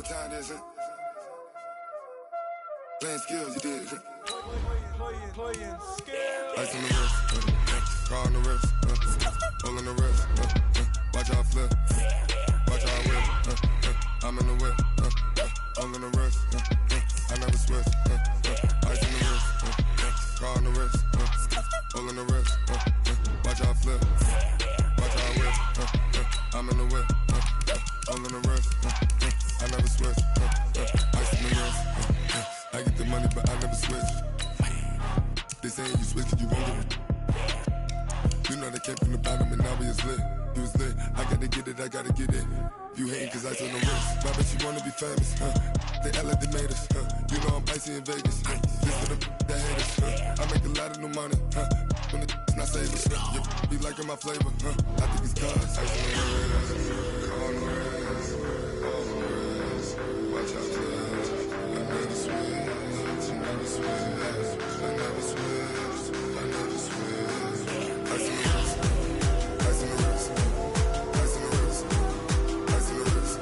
time this, playing skills, you did. Playing skills. Ice on the wrist, car on the wrist, roll on the wrist, watch out flip, watch out whip, I'm in the whip, roll on the wrist, I never switch, ice on the wrist, car on the wrist, roll on the wrist, watch out flip, watch out whip, I'm in the whip, roll on the wrist, I never switch, ice on the wrist, I get the money but I never switch. They saying you switch and you won't get it. You know they came from the bottom and now we is lit. You was lit, I gotta get it, I gotta get it. You hating cause ice on the wrist. Why bet you wanna be famous, They act like they made us, You know I'm icy in Vegas, This for the that hate us, I make a lot of new money, When the not savers, be liking my flavor, I think it's cause. Ice on the wrist, on the wrist, on the wrist. Watch out for this, I never switch, I never switch. I never switch, I never switch. Ice on the wrist, ice on the wrist, ice on the wrist, ice on the wrist, ice on the wrist,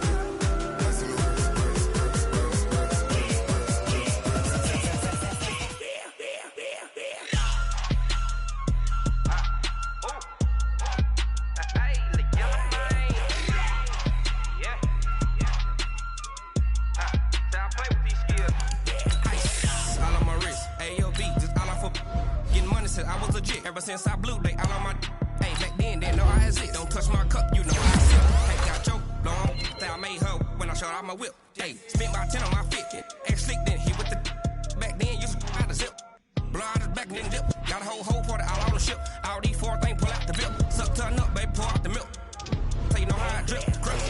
I was legit ever since I blew. They all on my hey back then they know I had it. Don't touch my cup, you know I sip. Hey, got choke long. Say I made her when I showed out my whip. Hey, spent my 10 on my 50. Ex slick then hit with the back then used to out the zip. Blow out his back then dip. Got a whole party all on the ship. All these 4 things pull out the bill. Suck turn up, baby, pour out the milk. So you know how I drip. Crush.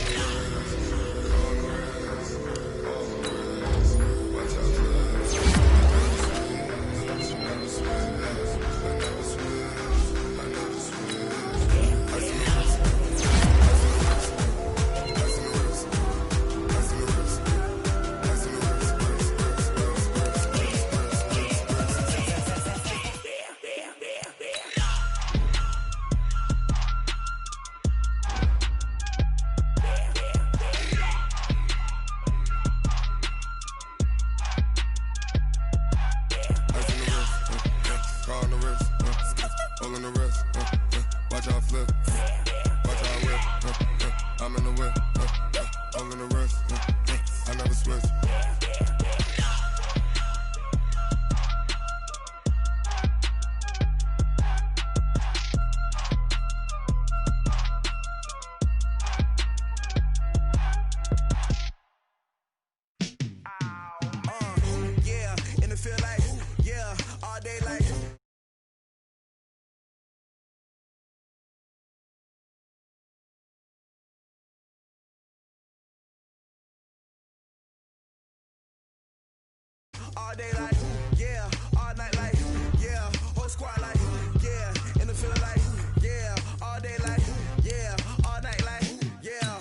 All day like, yeah, all night like, yeah, whole squad like, yeah, in the field like, yeah, all day like, yeah, all night like, yeah.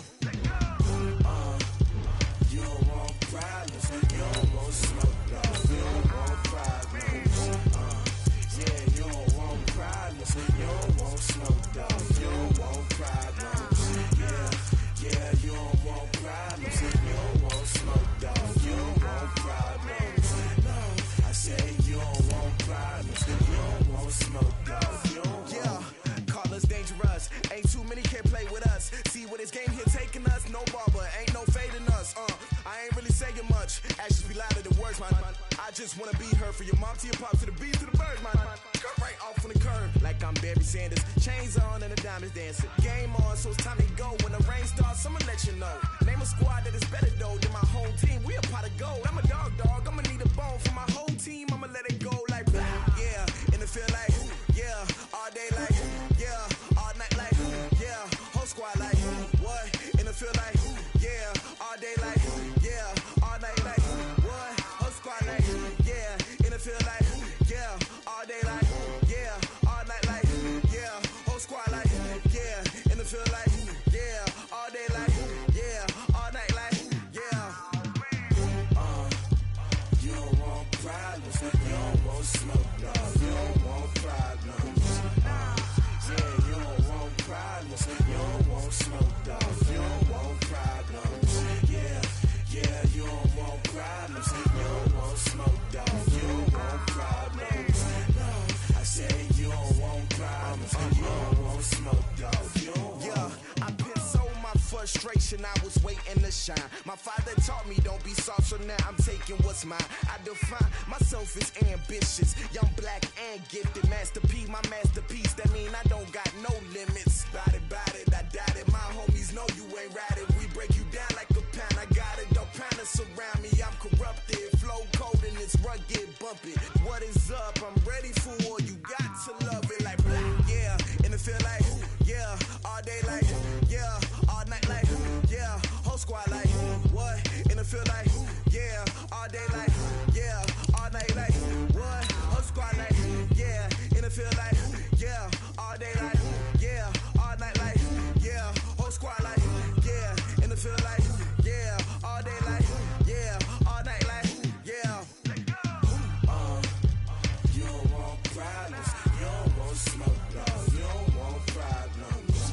You don't want problems, you don't want smoke, no, you don't want problems. Yeah, you don't want problems, you don't want smoke, dog, you don't want problems. Yeah, you don't want problems, you don't want smoke, dog, you don't want problems. I say you don't want problems, you don't want smoke, dog. Yeah, call us dangerous. Ain't too many can play with us. See what this game here taking us? No barber, ain't no fading us. I ain't really saying much. Actions be louder than words, man. I just wanna be heard for your mom to your pop to the beat to the birds, man. Cut right off on the curb like I'm Barry Sanders. Chains on and the diamonds dancing. Game on, so it's time to go. When the rain starts, I'ma let you know. Name a squad that is better though than my home team. We a pot of gold. I'm a dog. I'ma need a bone for my whole team. I'ma let it go like blah. Yeah, in the field like yeah, all day like yeah, all night like yeah, whole squad like what? In the field like yeah, all day like yeah, all night like what? Whole squad like yeah, in the field like yeah, all day like yeah, all night like yeah, whole squad like yeah, in the field like yeah, all day like yeah, all night like yeah. You don't want problems, you don't want generation, I was waiting to shine. My father taught me don't be soft, so now I'm taking what's mine. I define myself as ambitious, young, black, and gifted. Masterpiece, my masterpiece, that mean I don't got no limits. Bout it, I doubt it. My homies know you ain't ride it. We break you down like a pound. I got it, don't pound it surround me. I'm corrupted, flow cold and it's rugged, bumpy. What is up? I'm ready for war. You got to love it like yeah, and it feel like yeah, all day like yeah, all night like yeah, whole squad like what? And it feel like yeah, all day like yeah, all night like what? Whole squad like yeah, and it feel like yeah, all day like yeah, all night like yeah, whole squad like yeah, and it feel like yeah, all day like yeah, all night like yeah. You don't want problems, you don't want smoke, dog. You don't want problems.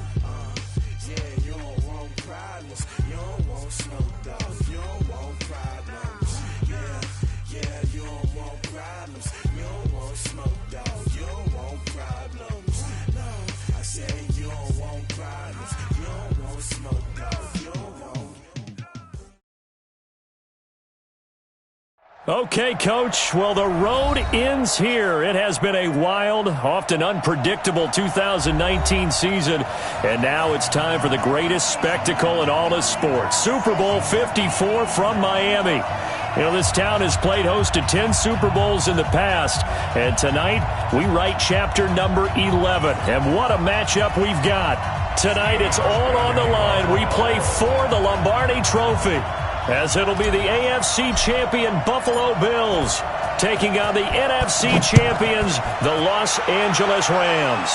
Yeah, you don't want problems, you don't want smoke, dog. You don't want problems. Yeah, you don't want problems, you don't want smoke, dog. You don't want problems. No, I said you don't want problems, you don't want smoke, dog. You don't want. Okay, Coach. Well, the road ends here. It has been a wild, often unpredictable 2019 season, and now it's time for the greatest spectacle in all of sports. Super Bowl 54 from Miami. You know, this town has played host to 10 Super Bowls in the past, and tonight we write chapter number 11. And what a matchup we've got. Tonight it's all on the line. We play for the Lombardi Trophy, as it'll be the AFC champion Buffalo Bills taking on the NFC champions, the Los Angeles Rams.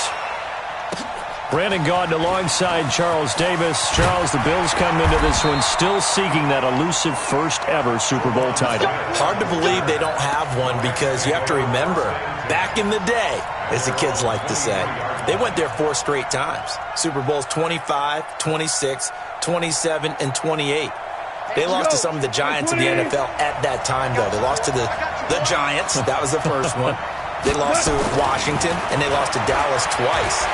Brandon Gaudin alongside Charles Davis. Charles, the Bills come into this one still seeking that elusive first-ever Super Bowl title. Hard to believe they don't have one, because you have to remember, back in the day, as the kids like to say, they went there 4 straight times. Super Bowls 25, 26, 27, and 28. They lost to some of the giants in the NFL at that time, though. They lost to the Giants. That was the first one. They lost to Washington, and they lost to Dallas twice.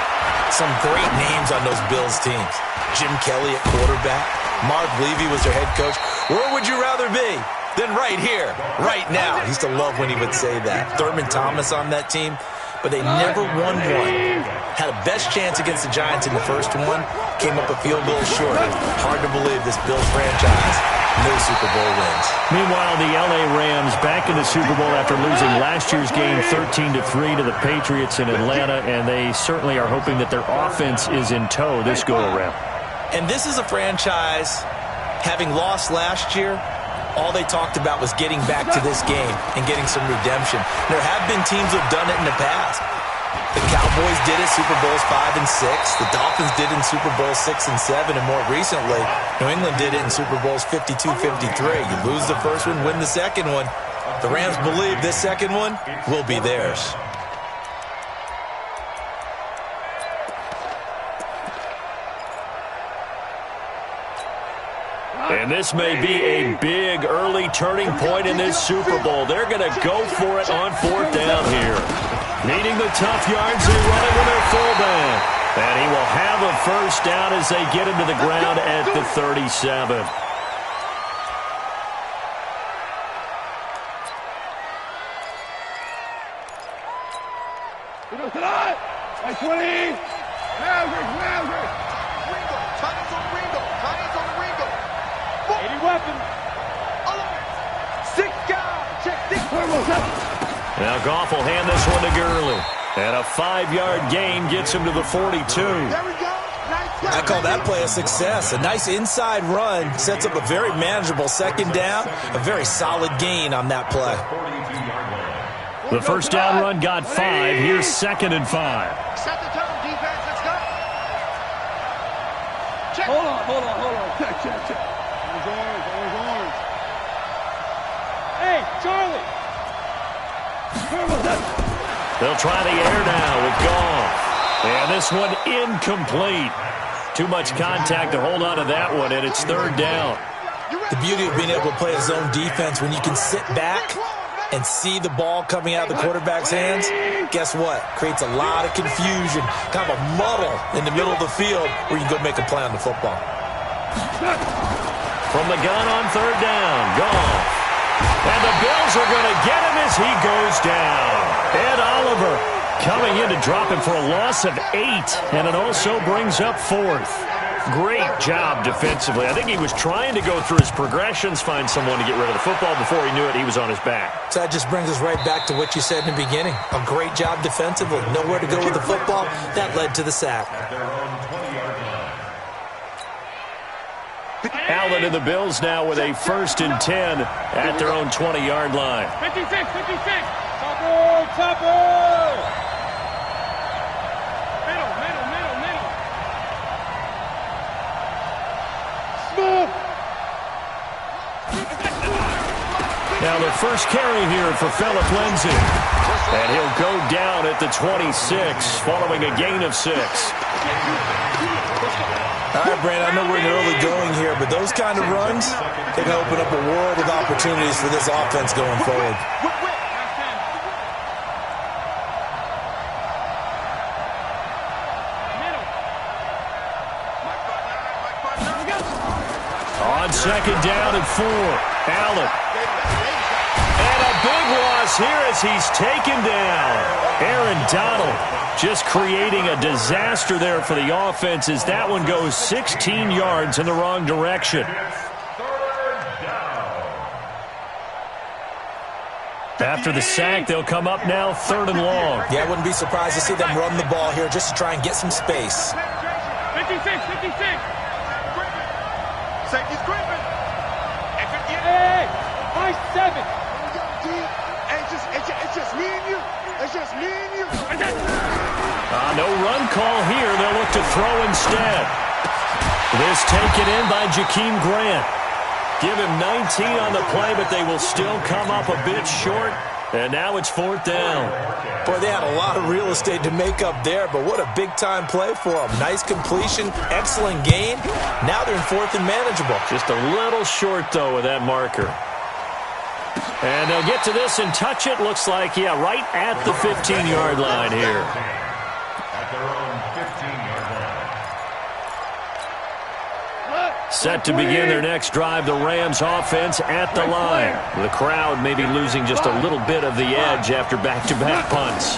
Some great names on those Bills teams. Jim Kelly at quarterback. Marv Levy was their head coach. Where would you rather be than right here, right now? I used to love when he would say that. Thurman Thomas on that team, but they never won one. Had a best chance against the Giants in the first one, came up a field goal short. Hard to believe this Bills franchise, no Super Bowl wins. Meanwhile, the LA Rams back in the Super Bowl after losing last year's game 13-3 to the Patriots in Atlanta, and they certainly are hoping that their offense is in tow this go-around. And this is a franchise, having lost last year, all they talked about was getting back to this game and getting some redemption. There have been teams who have done it in the past. The Cowboys did it Super Bowls 5 and 6. The Dolphins did it in Super Bowls 6 and 7. And more recently, New England did it in Super Bowls 52-53. You lose the first one, win the second one. The Rams believe this second one will be theirs. And this may be a big early turning point in this Super Bowl. They're going to go for it on 4th down here. Needing the tough yards, they're running with their fullback. And he will have a first down as they get him to the ground at the 37. Like 20. Maverick. Ringo. Tiny's on Ringo. 80 weapon. 6 guys. Check 6. Now Goff will hand this one to Gurley. And a 5-yard gain gets him to the 42. There we go. I call that play a success. A nice inside run sets up a very manageable second down. A very solid gain on that play. The first down run got 5. Here's 2nd and 5. Set the tone, defense. Let's go. Check. Hold on. Check. Orange. Hey, Charlie. They'll try the air now with Goff. And this one incomplete. Too much contact to hold on to that one, and it's 3rd down. The beauty of being able to play a zone defense, when you can sit back and see the ball coming out of the quarterback's hands, guess what? Creates a lot of confusion, kind of a muddle in the middle of the field where you can go make a play on the football. From the gun on third down. Gone. And the Bills are going to get him as he goes down. Ed Oliver coming in to drop him for a loss of 8, and it also brings up 4th. Great job defensively. I think he was trying to go through his progressions, find someone to get rid of the football. Before he knew it, he was on his back. So that just brings us right back to what you said in the beginning. A great job defensively. Nowhere to go with the football. That led to the sack. Allen and the Bills now with a 1st and 10 at their own 20-yard line. 56, 56. Chopper, chopper. Middle. Smooth. Now the first carry here for Lpratt2savage's. And he'll go down at the 26, following a gain of 6. All right, Brandon, I know we're in the early going here, but those kind of runs, they can open up a world of opportunities for this offense going forward. On 2nd down and 4, Allen. And a big loss here as he's taken down. Aaron Donald just creating a disaster there for the offense as that one goes 16 yards in the wrong direction. After the sack, they'll come up now 3rd and long. Yeah, I wouldn't be surprised to see them run the ball here just to try and get some space. 56, 56. Safety's gripping. Hey, 5-7. It's just me and you. It's just me and you. No run call here. They'll look to throw instead. This taken in by Jakeem Grant. Give him 19 on the play, but they will still come up a bit short. And now it's 4th down. Boy, they had a lot of real estate to make up there, but what a big-time play for them. Nice completion, excellent gain. Now they're in 4th and manageable. Just a little short, though, with that marker. And they'll get to this and touch it. Looks like, yeah, right at the 15-yard line here. At their own 15-yard line. Set to begin their next drive, the Rams offense at the line. The crowd may be losing just a little bit of the edge after back-to-back punts.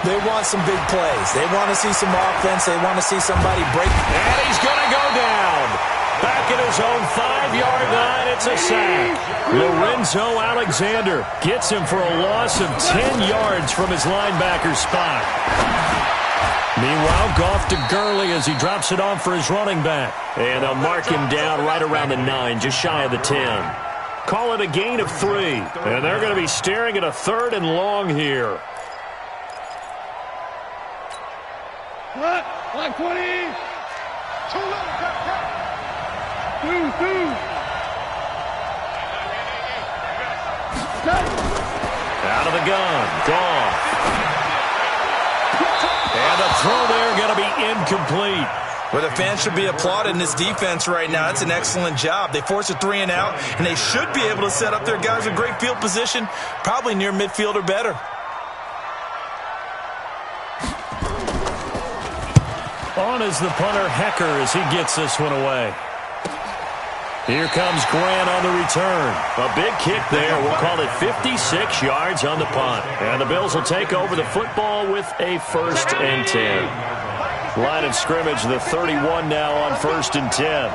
They want some big plays. They want to see some offense. They want to see somebody break. And he's going to go down. Back at his own 5-yard line, it's a sack. Lor'Renzo Alexander gets him for a loss of 10 yards from his linebacker spot. Meanwhile, Goff to Gurley as he drops it off for his running back. And they'll mark him down right around the 9, just shy of the 10. Call it a gain of 3. And they're going to be staring at a 3rd and long here. What? 120. Too low. Out of the gun. Goff. And the throw there going to be incomplete. Well, the fans should be applauding this defense right now. It's an excellent job. They forced a 3 and out, and they should be able to set up their guys with great field position, probably near midfield or better. On is the punter, Hecker, as he gets this one away. Here comes Grant on the return. A big kick there. We'll call it 56 yards on the punt. And the Bills will take over the football with a 1st and 10. Line of scrimmage, the 31 now on 1st and 10.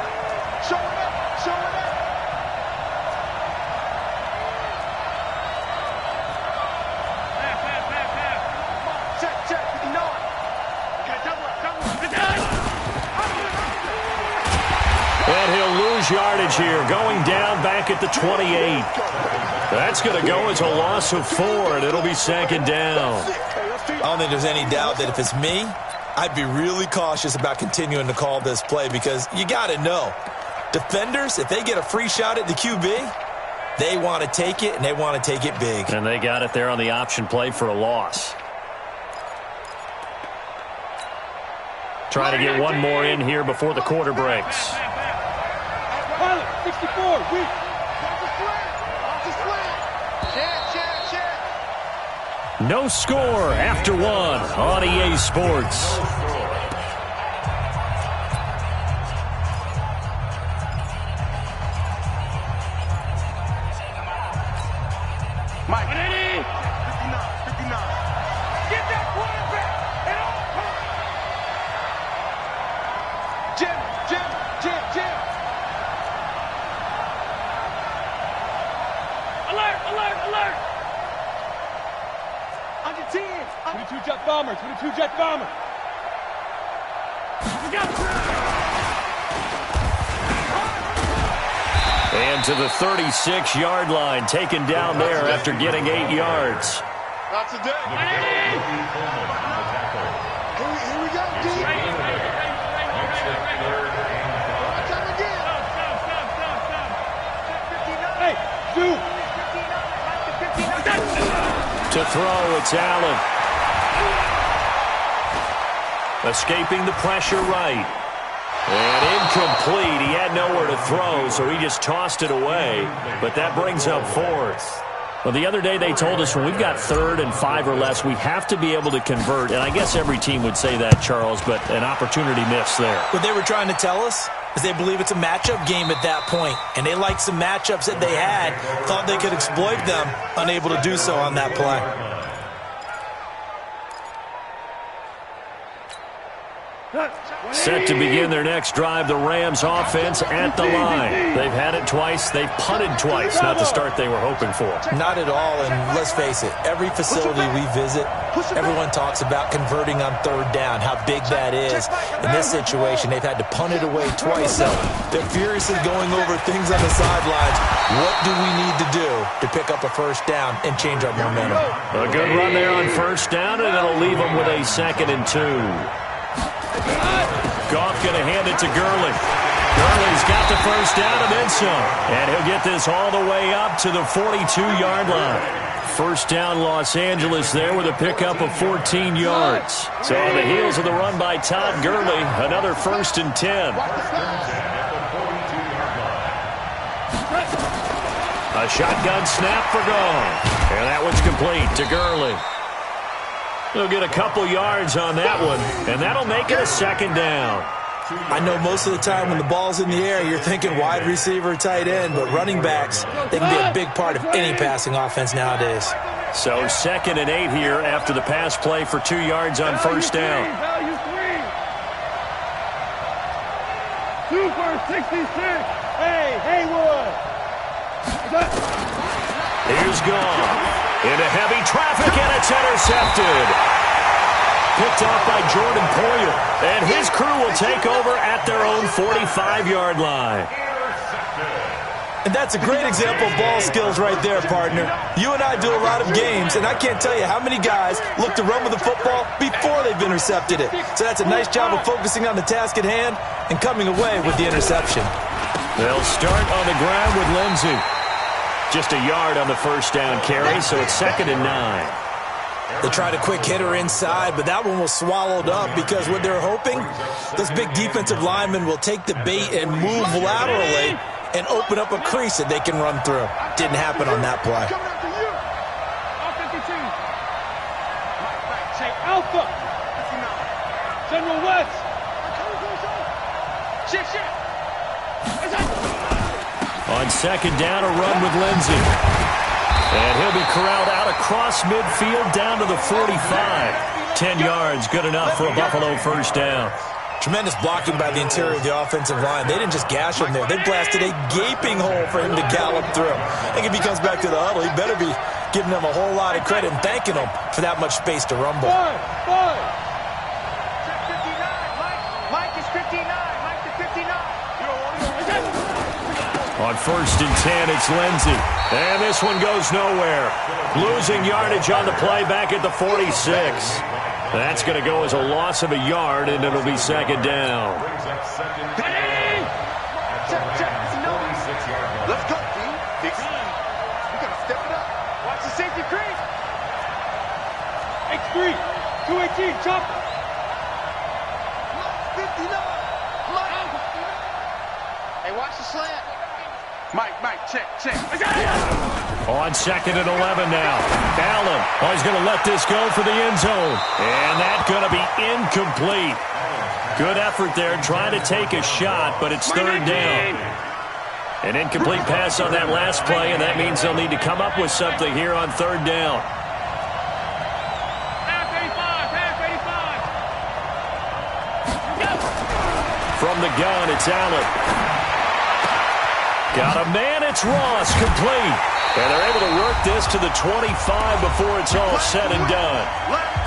And he'll lose yardage here, going down back at the 28. That's going to go as a loss of 4, and it'll be 2nd down. I don't think there's any doubt that if it's me, I'd be really cautious about continuing to call this play because you got to know, defenders, if they get a free shot at the QB, they want to take it, and they want to take it big. And they got it there on the option play for a loss. Trying to get one more in here before the quarter breaks. 64, weak. No score after 1 on EA Sports. bombers, for the 2 jet bombers. And to the 36-yard line, taken down there after getting 8 yards. Not today. Here we go, D. Come again. Hey, Zoo. To throw, it's Allen. Escaping the pressure right. And incomplete. He had nowhere to throw, so he just tossed it away. But that brings up 4th. Well, the other day they told us when we've got 3rd and 5 or less, we have to be able to convert. And I guess every team would say that, Charles, but an opportunity missed there. What they were trying to tell us is they believe it's a matchup game at that point. And they liked some matchups that they had, thought they could exploit them, unable to do so on that play. Set to begin their next drive, the Rams offense at the line. They've had it twice. They've punted twice. Not the start they were hoping for. Not at all, and let's face it, every facility we visit, everyone talks about converting on 3rd down, how big that is. In this situation, they've had to punt it away twice, so they're furiously going over things on the sidelines. What do we need to do to pick up a 1st down and change our momentum? A good run there on 1st down, and it'll leave them with a 2nd and 2. Goff going to hand it to Gurley. Gurley's got the 1st down and then some. And he'll get this all the way up to the 42-yard line. 1st down Los Angeles there with a pickup of 14 yards. So on the heels of the run by Todd Gurley, another 1st and 10. A shotgun snap for Goff. And that one's complete to Gurley. He'll get a couple yards on that one, and that'll make it a 2nd down. I know most of the time when the ball's in the air, you're thinking wide receiver, tight end, but running backs, they can be a big part of any passing offense nowadays. So 2nd and 8 here after the pass play for 2 yards on 1st down. Value 3. Super 66. Hey, Haywood. Here's Goff. Into heavy traffic, and it's intercepted. Picked off by Jordan Poyer. And his crew will take over at their own 45-yard line. And that's a great example of ball skills right there, partner. You and I do a lot of games, and I can't tell you how many guys look to run with the football before they've intercepted it. So that's a nice job of focusing on the task at hand and coming away with the interception. They'll start on the ground with Lindsey. Just a yard on the 1st down carry, so it's 2nd and 9. They tried a quick hitter inside, but that one was swallowed up because what they're hoping, those big defensive linemen will take the bait and move laterally and open up a crease that they can run through. Didn't happen on that play. Alpha. General West. Shit. On 2nd down, a run with Lindsey. And he'll be corralled out across midfield down to the 45. 10 yards, good enough for a Buffalo 1st down. Tremendous blocking by the interior of the offensive line. They didn't just gash him there. They blasted a gaping hole for him to gallop through. I think if he comes back to the huddle, he better be giving them a whole lot of credit and thanking them for that much space to rumble. Five. Mike is 59. Mike is 59. On 1st and 10, it's Lindsey. And this one goes nowhere. Losing yardage on the play back at the 46. That's going to go as a loss of a yard, and it'll be 2nd down. Let's go, team. We got to step it up. Watch the safety crease. X3. 218. Chop. 59. Hey, watch the slant. Mike, check. On 2nd and 11 now. Allen, he's going to let this go for the end zone. And that's going to be incomplete. Good effort there trying to take a shot, but it's 3rd down. An incomplete pass on that last play, and that means they'll need to come up with something here on 3rd down. Half 85. From the gun, it's Allen. Got a man, it's Ross, complete. And they're able to work this to the 25 before it's all said and done.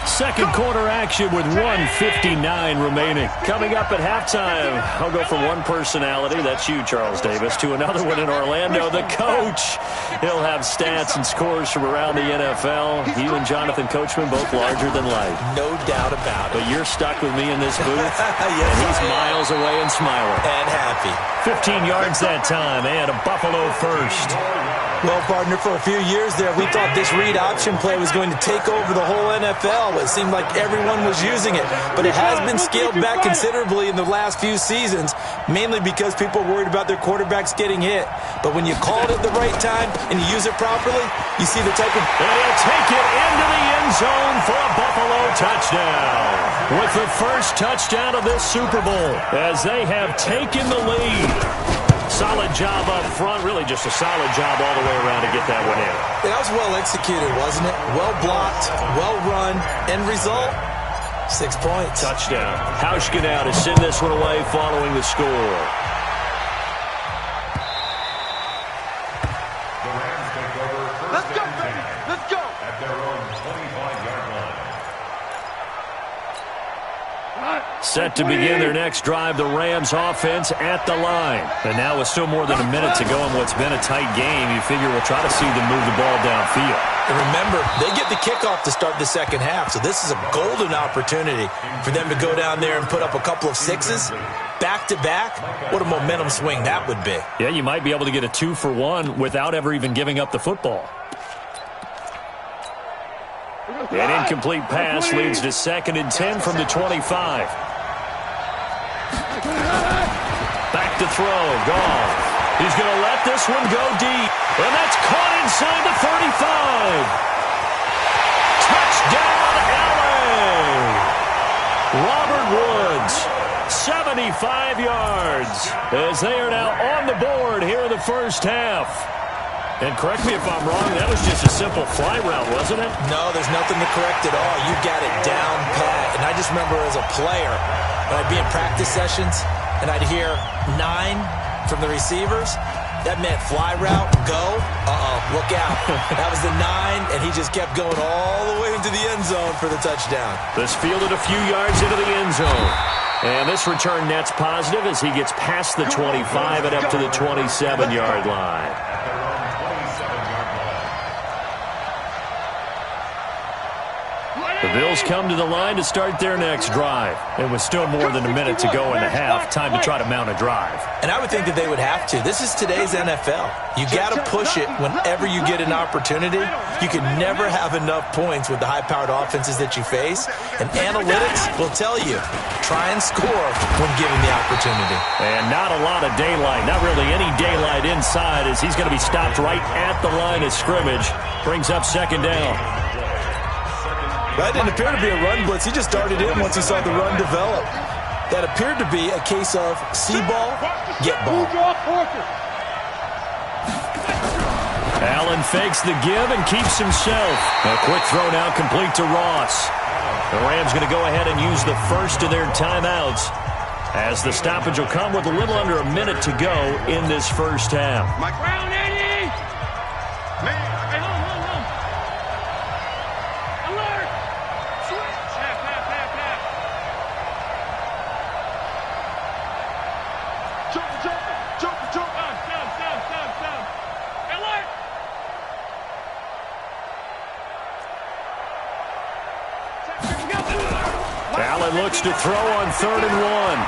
Second quarter action with 1:59 remaining. Coming up at halftime, I'll go from one personality, that's you, Charles Davis, to another one in Orlando, the coach. He'll have stats and scores from around the NFL. You and Jonathan Coachman both larger than life. No doubt about it. But you're stuck with me in this booth, yes, and he's miles away and smiling. And happy. 15 yards that time, and a Buffalo first. Well, partner, for a few years there, we thought this read option play was going to take over the whole NFL. It seemed like everyone was using it. But it has been scaled back considerably in the last few seasons, mainly because people are worried about their quarterbacks getting hit. But when you call it at the right time and you use it properly, you see the type of... And he'll take it into the end zone for a Buffalo touchdown. With the first touchdown of this Super Bowl, as they have taken the lead. Solid job up front, really just a solid job all the way around to get that one in. That was well executed, wasn't it? Well blocked, well run, end result, 6 points. Touchdown. Hauschka now to send this one away following the score. Let's go, baby. Let's go. At their own 25-yard line. Set to begin their next drive, the Rams offense at the line. And now with still more than a minute to go in what's been a tight game, you figure we'll try to see them move the ball downfield. And remember, they get the kickoff to start the second half, so this is a golden opportunity for them to go down there and put up a couple of sixes back-to-back. What a momentum swing that would be. Yeah, you might be able to get a 2-for-1 without ever even giving up the football. An incomplete pass leads to 2nd and 10 from the 25. Back to throw, Goff. He's going to let this one go deep. And that's caught inside the 35. Touchdown, LA! Robert Woods, 75 yards, as they are now on the board here in the first half. And correct me if I'm wrong, that was just a simple fly route, wasn't it? No, there's nothing to correct at all. You got it down pat. And I just remember as a player, when I'd be in practice sessions and I'd hear 9 from the receivers, that meant fly route, go, look out. That was the 9, and he just kept going all the way into the end zone for the touchdown. This fielded a few yards into the end zone. And this return net's positive as he gets past the 25 and up to the 27-yard line. The Bills come to the line to start their next drive. And with still more than a minute to go in the half, time to try to mount a drive. And I would think that they would have to. This is today's NFL. You got to push it whenever you get an opportunity. You can never have enough points with the high-powered offenses that you face. And analytics will tell you, try and score when given the opportunity. And not a lot of daylight, not really any daylight inside, as he's going to be stopped right at the line of scrimmage. Brings up 2nd down. That didn't appear to be a run blitz. He just darted in once he saw the run develop. That appeared to be a case of see ball, get ball. Allen fakes the give and keeps himself. A quick throw now complete to Ross. The Rams going to go ahead and use the first of their timeouts, as the stoppage will come with a little under a minute to go in this first half. Mike Brown, 80! Man, hey, hold. Alert! Switch! Half. Jump. Down. Alert! Allen looks to throw on 3rd and 1.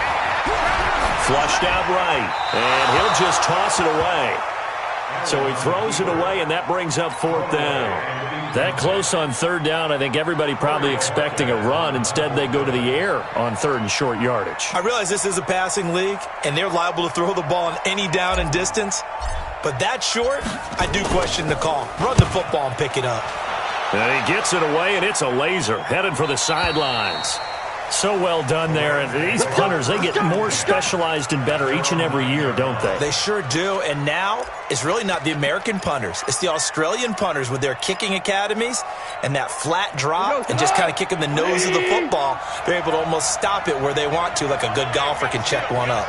Flushed out right, and he'll just toss it away. So he throws it away, and that brings up 4th down. That close on 3rd down, I think everybody probably expecting a run. Instead, they go to the air on 3rd and short yardage. I realize this is a passing league, and they're liable to throw the ball on any down and distance. But that short, I do question the call. Run the football and pick it up. And he gets it away, and it's a laser headed for the sidelines. So well done there. And these punters, they get more specialized and better each and every year, don't they? They sure do. And now it's really not the American punters. It's the Australian punters with their kicking academies and that flat drop and just kind of kicking the nose of the football. They're able to almost stop it where they want to, like a good golfer can check one up.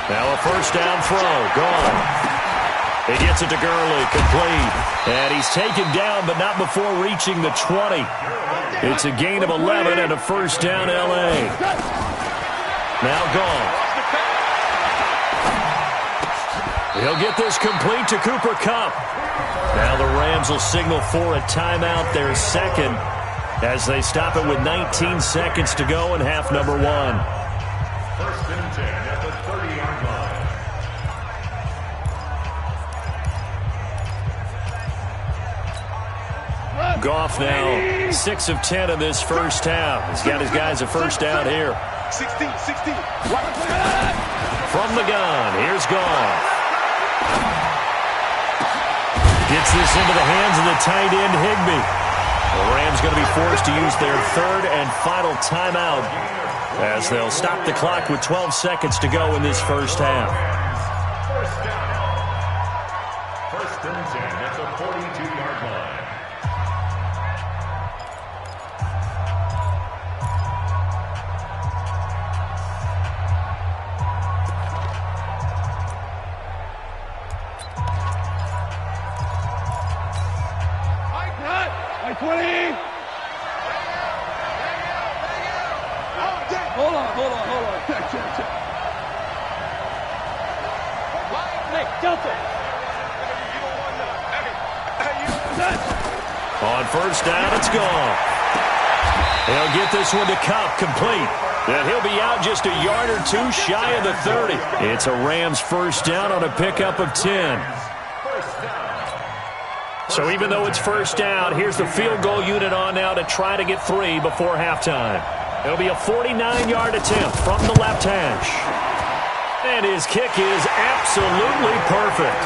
Now a first down throw. Gone. He gets it to Gurley. Complete. And he's taken down, but not before reaching the 20. It's a gain of 11 and a first down L.A. Now gone. He'll get this complete to Cooper Kupp. Now the Rams will signal for a timeout, their second, as they stop it with 19 seconds to go in half number 1. First and 10 at the 30-yard line. Goff now 6 of 10 in this first half. He's got his guys a first down here. 16. From the gun, here's Goff. Gets this into the hands of the tight end, Higbee. The Rams going to be forced to use their third and final timeout as they'll stop the clock with 12 seconds to go in this first half. First down. First and 10 at the 42-yard line. Hold on. Hey, Delta. On first down, it's gone. He'll get this one to Kupp, complete. And he'll be out just a yard or two shy of the 30. It's a Rams first down on a pickup of 10. So even though it's first down, here's the field goal unit on now to try to get 3 before halftime. It'll be a 49-yard attempt from the left hash. And his kick is absolutely perfect.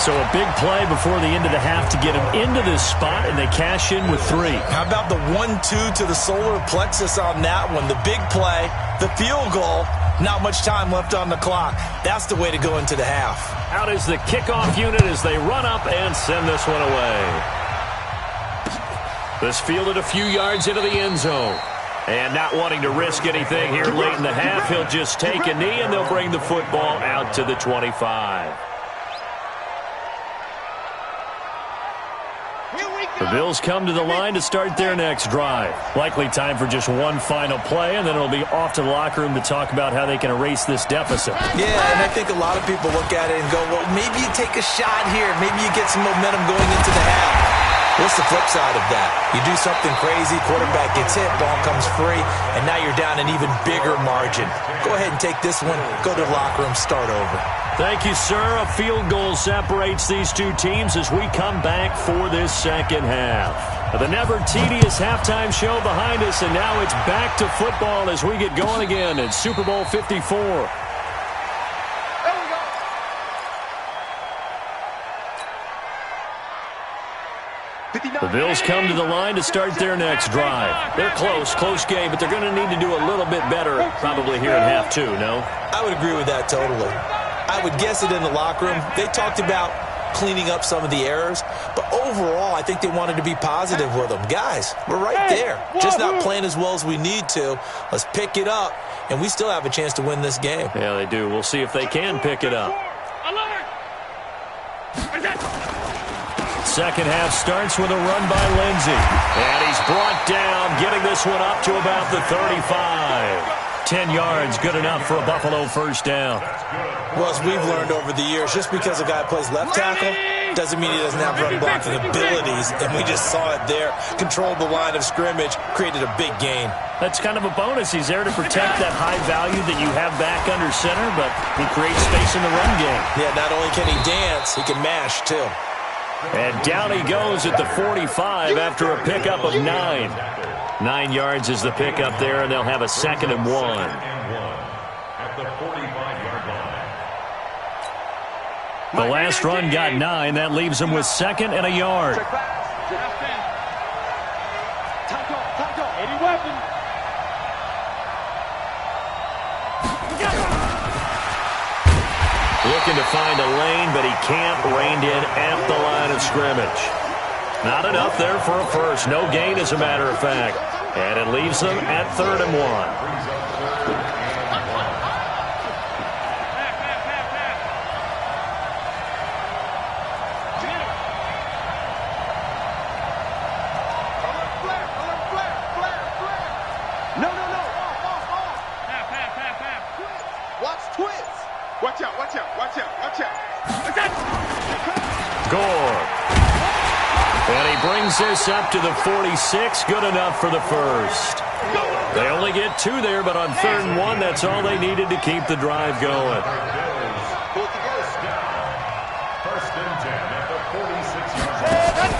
So a big play before the end of the half to get him into this spot, and they cash in with 3. How about the 1-2 to the solar plexus on that one? The big play, the field goal, not much time left on the clock. That's the way to go into the half. Out is the kickoff unit as they run up and send this one away. This fielded a few yards into the end zone. And not wanting to risk anything here late in the half, he'll just take a knee and they'll bring the football out to the 25. The Bills come to the line to start their next drive. Likely time for just one final play, and then it'll be off to the locker room to talk about how they can erase this deficit. Yeah, and I think a lot of people look at it and go, well, maybe you take a shot here. Maybe you get some momentum going into the half. What's the flip side of that? You do something crazy, quarterback gets hit, ball comes free, and now you're down an even bigger margin. Go ahead and take this one, go to the locker room, start over. Thank you, sir. A field goal separates these two teams as we come back for this second half. The never tedious halftime show behind us, and now it's back to football as we get going again in Super Bowl 54. The Bills come to the line to start their next drive. They're close game, but they're going to need to do a little bit better probably here in half 2, no? I would agree with that totally. I would guess it in the locker room. They talked about cleaning up some of the errors, but overall, I think they wanted to be positive with them. Guys, we're right there. Just not playing as well as we need to. Let's pick it up, and we still have a chance to win this game. Yeah, they do. We'll see if they can pick it up. Second half starts with a run by Lindsey. And he's brought down, getting this one up to about the 35. 10 yards, good enough for a Buffalo first down. Well, as we've learned over the years, just because a guy plays left tackle doesn't mean he doesn't have run blocking abilities. And we just saw it there. Controlled the line of scrimmage, created a big gain. That's kind of a bonus. He's there to protect that high value that you have back under center, but he creates space in the run game. Yeah, not only can he dance, he can mash, too. And down he goes at the 45 after a pickup of 9. 9 yards is the pickup there, and they'll have a 2nd and 1. At the 45-yard line. The last run got 9. That leaves them with 2nd and a yard. Looking to find a lane, but he can't. Reined in at the line of scrimmage. Not enough there for a first. No gain, as a matter of fact. And it leaves them at 3rd and 1. brings this up to the 46. Good enough for the first. They only get 2 there, but on 3rd and 1, that's all they needed to keep the drive going. First and 10 at the 46-yard line.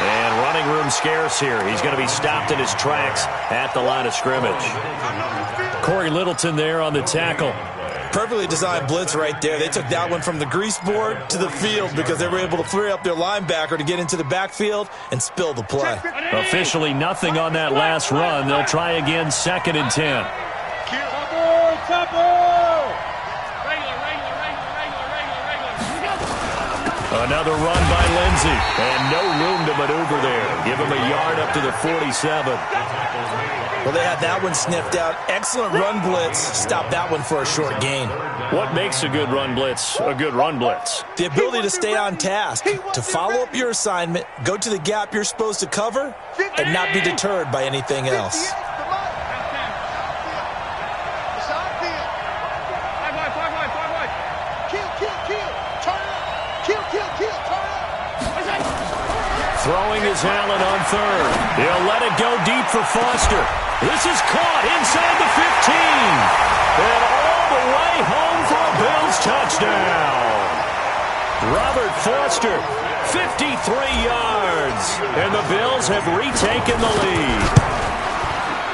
And running room scarce here. He's going to be stopped in his tracks at the line of scrimmage. Corey Littleton there on the tackle. Perfectly designed blitz right there. They took that one from the grease board to the field because they were able to free up their linebacker to get into the backfield and spill the play. Officially nothing on that last run. They'll try again, 2nd and 10. Another run by Lindsey, and no room to maneuver there. Give him a yard up to the 47. Well, they had that one sniffed out. Excellent run blitz. Stop that one for a short gain. What makes a good run blitz a good run blitz? The ability to stay on task, to follow up your assignment, go to the gap you're supposed to cover, and not be deterred by anything else. Throwing is Allen on 3rd. He'll let it go deep for Foster. This is caught inside the 15. And all the way home for a Bills touchdown. Robert Foster, 53 yards. And the Bills have retaken the lead.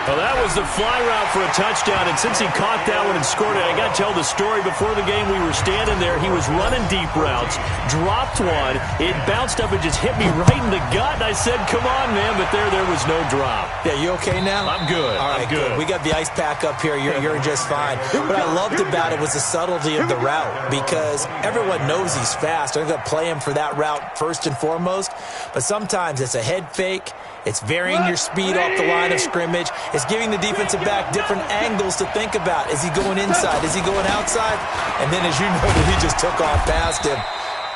Well, that was the fly route for a touchdown, and since he caught that one and scored it, I got to tell the story. Before the game, we were standing there. He was running deep routes, dropped one. It bounced up and just hit me right in the gut, and I said, come on, man, but there was no drop. Yeah, you okay now? I'm good. All right, I'm good. We got the ice pack up here. You're just fine. What I loved about it was the subtlety of the route because everyone knows he's fast. They're going to play him for that route first and foremost, but sometimes it's a head fake. It's varying your speed off the line of scrimmage. It's giving the defensive back different angles to think about. Is he going inside? Is he going outside? And then, as you noted, he just took off past him.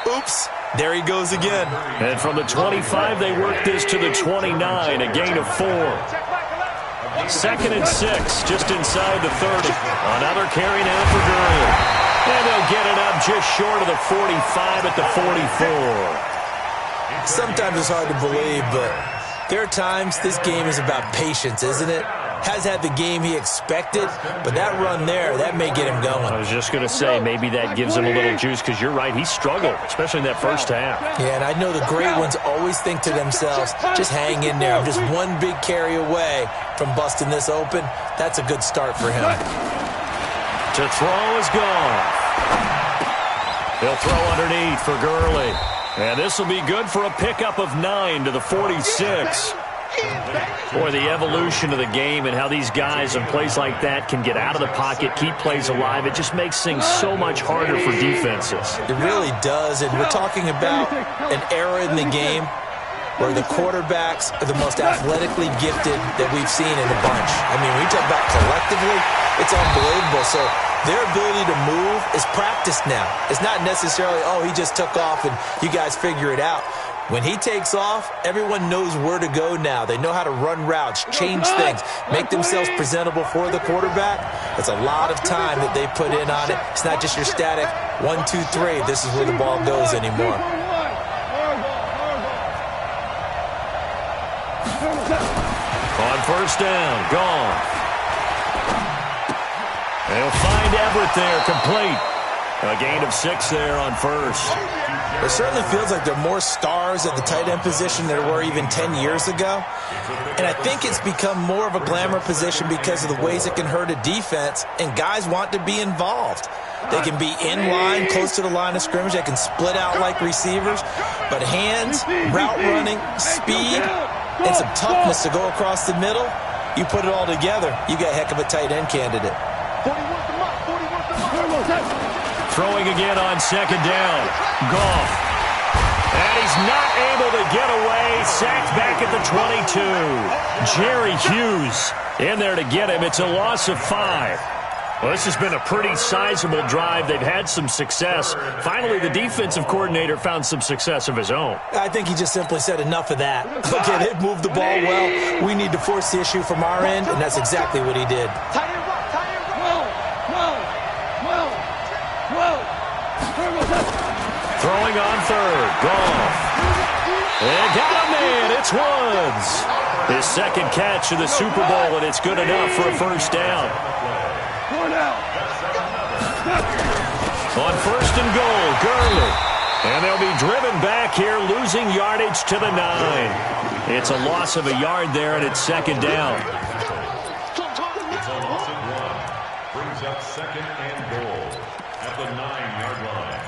Oops. There he goes again. And from the 25, they work this to the 29, a gain of 4. 2nd and 6, just inside the 30. Another carry now for Gurley. And they'll get it up just short of the 45 at the 44. Sometimes it's hard to believe, but there are times this game is about patience, isn't it? Has had the game he expected, but that run there, that may get him going. I was just going to say, maybe that gives him a little juice, because you're right, he struggled, especially in that first half. Yeah, and I know the great ones always think to themselves, just hang in there. I'm just one big carry away from busting this open. That's a good start for him. To throw is gone. He'll throw underneath for Gurley. And this will be good for a pickup of 9 to the 46. Boy, the evolution of the game and how these guys in plays like that can get out of the pocket, keep plays alive, it just makes things so much harder for defenses. It really does, and we're talking about an era in the game where the quarterbacks are the most athletically gifted that we've seen in a bunch. I mean, when you talk about collectively, it's unbelievable. So their ability to move is practiced now. It's not necessarily, oh, he just took off and you guys figure it out. When he takes off, everyone knows where to go now. They know how to run routes, change things, make themselves presentable for the quarterback. It's a lot of time that they put in on it. It's not just your static 1, 2, 3. This is where the ball goes anymore. On first down, gone. They'll find Everett there, complete. A gain of 6 there on first. It certainly feels like there are more stars at the tight end position than there were even 10 years ago. And I think it's become more of a glamour position because of the ways it can hurt a defense, and guys want to be involved. They can be in line, close to the line of scrimmage. They can split out like receivers. But hands, route running, speed, and some toughness to go across the middle, you put it all together, you got a heck of a tight end candidate. Throwing again on second down. Goff. And he's not able to get away. Sacked back at the 22. Jerry Hughes in there to get him. It's a loss of 5. Well, this has been a pretty sizable drive. They've had some success. Finally, the defensive coordinator found some success of his own. I think he just simply said enough of that. Okay, they've moved the ball well. We need to force the issue from our end, and that's exactly what he did. Throwing on third. Goff. And got a man. It's Woods. His second catch of the Super Bowl, and it's good enough for a first down. On first and goal, Gurley. And they'll be driven back here, losing yardage to the 9. It's a loss of a yard there, and it's second down. It's a loss of 1. Brings up second and goal at the 9-yard line.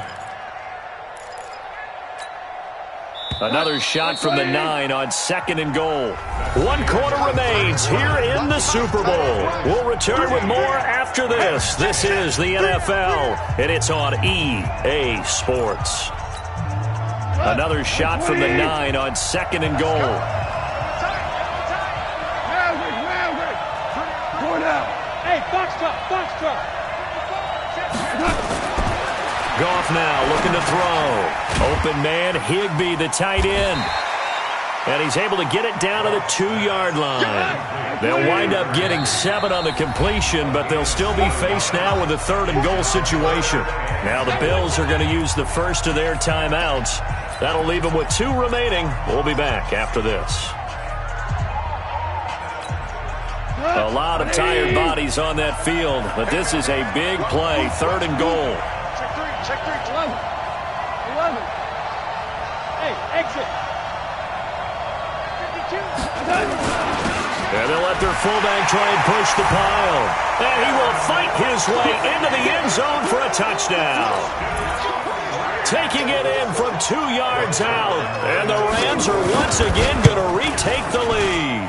Another shot from the 9 on second and goal. 1 quarter remains here in the Super Bowl. We'll return with more after this. This is the NFL, and it's on EA Sports. Another shot from the 9 on second and goal. Hey, box truck. Goff now looking to throw. Open man, Higbee, the tight end. And he's able to get it down to the 2-yard line. They'll wind up getting 7 on the completion, but they'll still be faced now with a 3rd and goal situation. Now the Bills are going to use the first of their timeouts. That'll leave them with 2 remaining. We'll be back after this. A lot of tired bodies on that field, but this is a big play, 3rd and goal. Check 3. 11. Hey, exit. 52. And they'll let their fullback try and push the pile. And he will fight his way into the end zone for a touchdown. Taking it in from 2 yards out. And the Rams are once again going to retake the lead.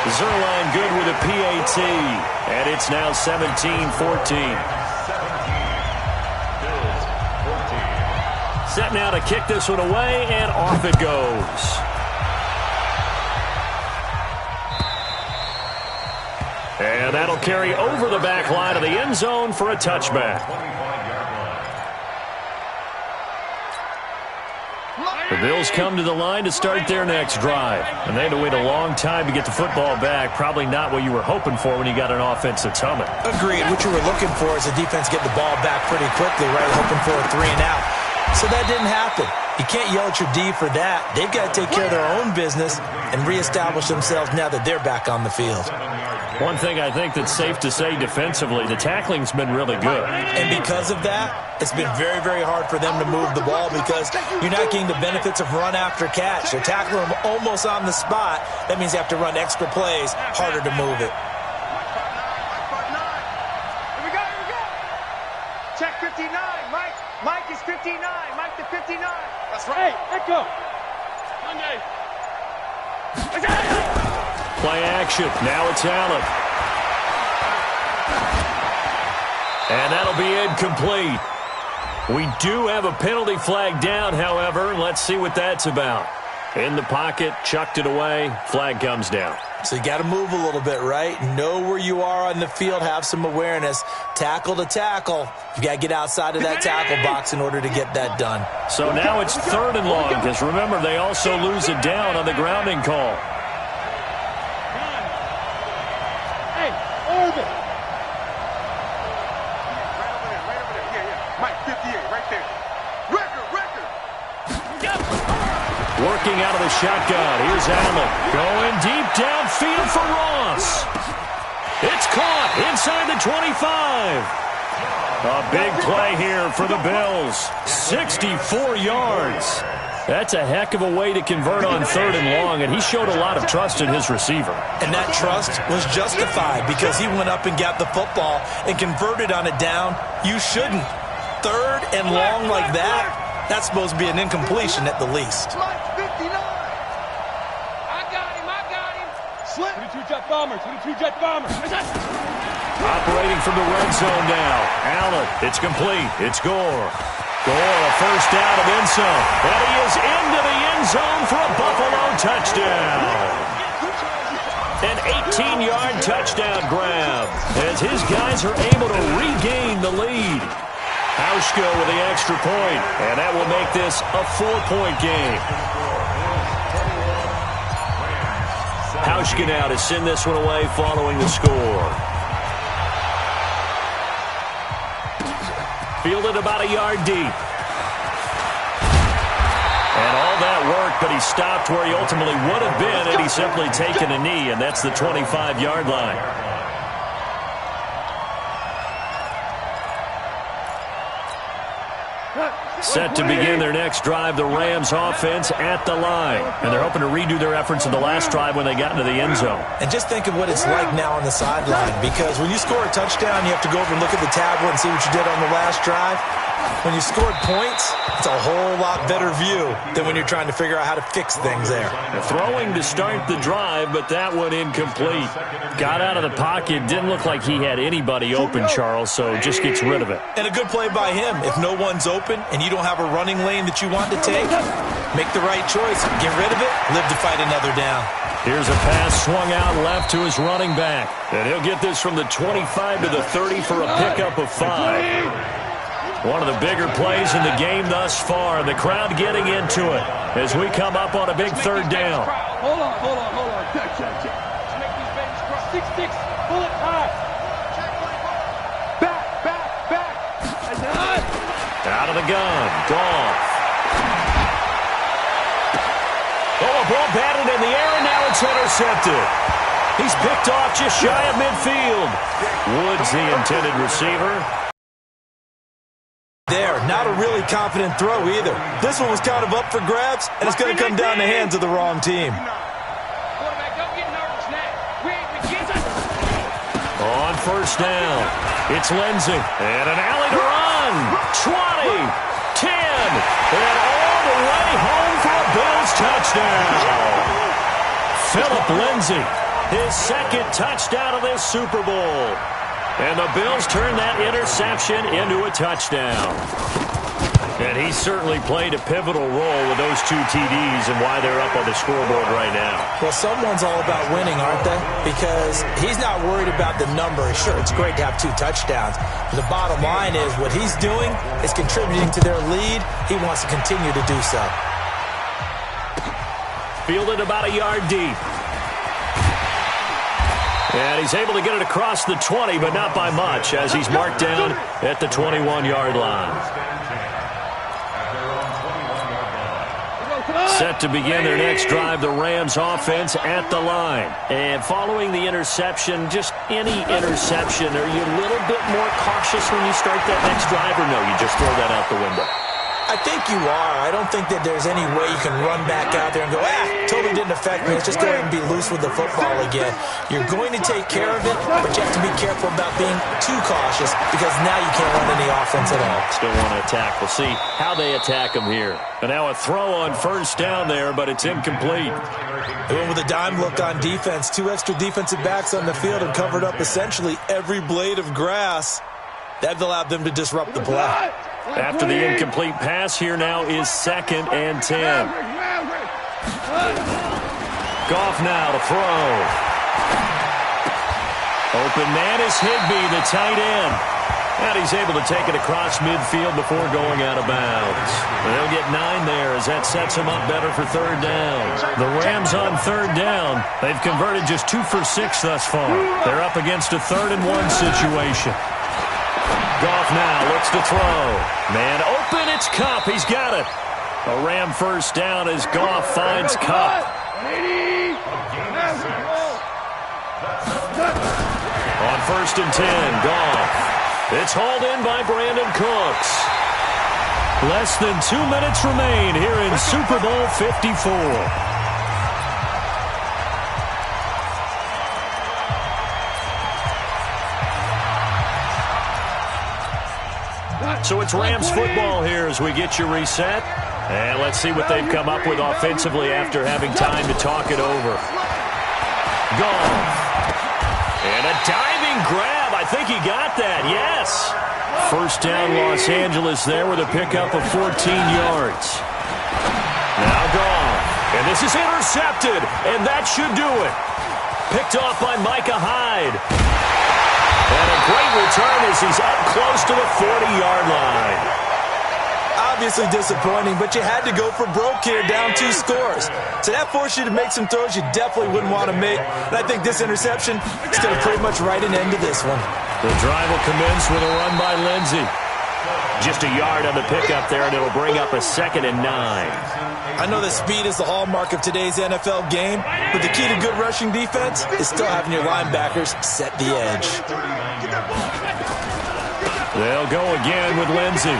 Zerline good with a PAT. And it's now 17-14. Set now to kick this one away, and off it goes. And that'll carry over the back line of the end zone for a touchback. The Bills come to the line to start their next drive. And they had to wait a long time to get the football back. Probably not what you were hoping for when you got an offense that's humming. Agreed. What you were looking for is the defense get the ball back pretty quickly, right? Hoping for a 3 and out. So that didn't happen. You can't yell at your D for that. They've got to take care of their own business and reestablish themselves now that they're back on the field. One thing I think that's safe to say defensively, the tackling's been really good. And because of that, it's been very, very hard for them to move the ball because you're not getting the benefits of run after catch. They're tackling them almost on the spot. That means you have to run extra plays, harder to move it. Here we go. Check 59, Mike. Mike is 59. Mike to 59. That's right. Hey, echo. Monday. Play action. Now it's Allen. And that'll be incomplete. We do have a penalty flag down, however. Let's see what that's about. In the pocket, chucked it away. Flag comes down. So you got to move a little bit, right? Know where you are on the field. Have some awareness. Tackle to tackle. You got to get outside of that tackle box in order to get that done. So now it's 3rd and long, because remember, they also lose it down on the grounding call. Hey, Orbit. Right over there. Yeah. Mike, 58, right there. Record. Working out of the shotgun. Here's Allen. Going deep downfield for Ross. It's caught inside the 25. A big play here for the Bills. 64 yards. That's a heck of a way to convert on 3rd and long, and he showed a lot of trust in his receiver. And that trust was justified because he went up and got the football and converted on it down. You shouldn't. 3rd and long like that, that's supposed to be an incompletion at the least. Mike, 59. I got him. Slip. 22 jet bomber. Operating from the red zone now. Allen, it's complete. It's Gore. Gore, a first down of Enzo. And he is into the end zone for a Buffalo touchdown. An 18-yard touchdown grab as his guys are able to regain the lead. Hauschka with the extra point, and that will make this a 4-point game. Hauschka now to send this one away following the score. Fielded about a yard deep. he stopped where he ultimately would have been had he simply taken a knee, and that's the 25-yard line. Set to begin their next drive, the Rams offense at the line. And they're hoping to redo their efforts in the last drive when they got into the end zone. And just think of what it's like now on the sideline, because when you score a touchdown, you have to go over and look at the tablet and see what you did on the last drive. When you scored points, it's a whole lot better view than when you're trying to figure out how to fix things there. Throwing to start the drive, but that one incomplete. Got out of the pocket. Didn't look like he had anybody open, Charles, so just gets rid of it. And a good play by him. If no one's open and you don't have a running lane that you want to take, make the right choice. Get rid of it. Live to fight another down. Here's a pass swung out left to his running back. And he'll get this from the 25 to the 30 for a pickup of 5. One of the bigger plays in the game thus far. The crowd getting into it as we come up on a big third down. Hold on. Check. Make these babies cry. 6-6. Pull it high. Back. Out of the gun. Goff. Oh, a ball batted in the air, and now it's intercepted. He's picked off just shy of midfield. Woods, the intended receiver. There, not a really confident throw either. This one was kind of up for grabs, and it's going to come down the hands of the wrong team. On first down, it's Lindsey. And an alley to run. 20, 10, and all the way home for a Bills touchdown. Phillip Lindsey, his second touchdown of this Super Bowl. And the Bills turn that interception into a touchdown. And he certainly played a pivotal role with those 2 TDs and why they're up on the scoreboard right now. Well, someone's all about winning, aren't they? Because he's not worried about the number. Sure, it's great to have 2 touchdowns. But the bottom line is what he's doing is contributing to their lead. He wants to continue to do so. Fielded about a yard deep. And he's able to get it across the 20, but not by much, as he's marked down at the 21-yard line. Set to begin their next drive, the Rams offense at the line. And following the interception, just any interception, are you a little bit more cautious when you start that next drive, or no, you just throw that out the window? I think you are. I don't think that there's any way you can run back out there and go, totally didn't affect me. Let's just go ahead and be loose with the football again. You're going to take care of it, but you have to be careful about being too cautious because now you can't run any offense at all. Still want to attack. We'll see how they attack him here. And now a throw on first down there, but it's incomplete. They went with a dime look on defense. 2 extra defensive backs on the field and covered up essentially every blade of grass. That allowed them to disrupt the play. After the incomplete pass, here now is 2nd and 10. Goff now to throw. Open man is Higbee, the tight end. And he's able to take it across midfield before going out of bounds. They'll get 9 there as that sets him up better for third down. The Rams on third down. They've converted just 2 for 6 thus far. They're up against a 3rd and 1 situation. Goff now looks to throw. Man open, it's Kupp. He's got it. A Ram first down as Goff finds Kupp. On 1st and 10, Goff. It's hauled in by Brandon Cooks. Less than 2 minutes remain here in Super Bowl 54. So it's Rams football here as we get you reset. And let's see what they've come up with offensively after having time to talk it over. Goff. And a diving grab. I think he got that, yes. First down Los Angeles there with a pickup of 14 yards. Now Goff. And this is intercepted. And that should do it. Picked off by Micah Hyde. And a great return as he's up close to the 40-yard line. Obviously disappointing, but you had to go for broke here, down 2 scores. So that forced you to make some throws you definitely wouldn't want to make. And I think this interception is going to pretty much write an end to this one. The drive will commence with a run by Lindsey. Just a yard on the pickup there, and it'll bring up a 2nd and 9. I know that speed is the hallmark of today's NFL game, but the key to good rushing defense is still having your linebackers set the edge. They'll go again with Lindsey.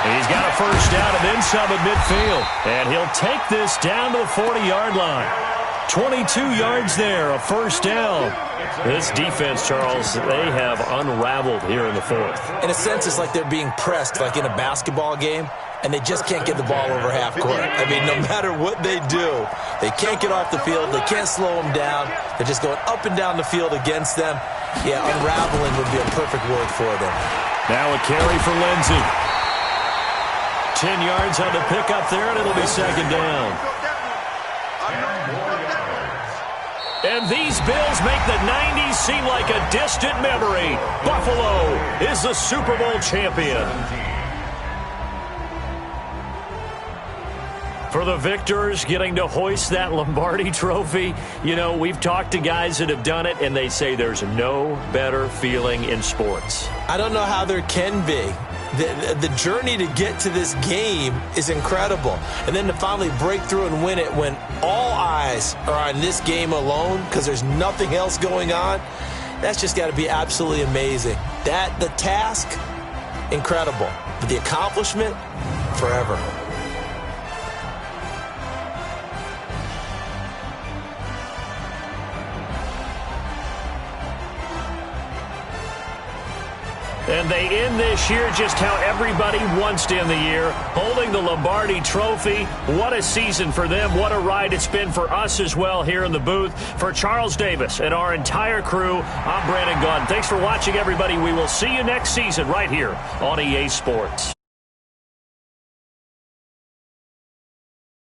He's got a first down and then some at midfield. And he'll take this down to the 40-yard line. 22 yards there, a first down. This defense, Charles, they have unraveled here in the 4th. In a sense, it's like they're being pressed, like in a basketball game, and they just can't get the ball over half court. I mean, no matter what they do, they can't get off the field. They can't slow them down. They're just going up and down the field against them. Yeah, unraveling would be a perfect word for them. Now a carry for Lindsey. 10 yards on the pickup there, and it'll be 2nd down. And these Bills make the 90s seem like a distant memory. Buffalo is the Super Bowl champion. For the victors, getting to hoist that Lombardi trophy, you know, we've talked to guys that have done it, and they say there's no better feeling in sports. I don't know how there can be. The journey to get to this game is incredible. And then to finally break through and win it when all eyes are on this game alone because there's nothing else going on, that's just got to be absolutely amazing. The task, incredible. But the accomplishment, forever. And they end this year just how everybody wants to end the year, holding the Lombardi trophy. What a season for them. What a ride it's been for us as well here in the booth. For Charles Davis and our entire crew, I'm Brandon Gaudin. Thanks for watching, everybody. We will see you next season right here on EA Sports.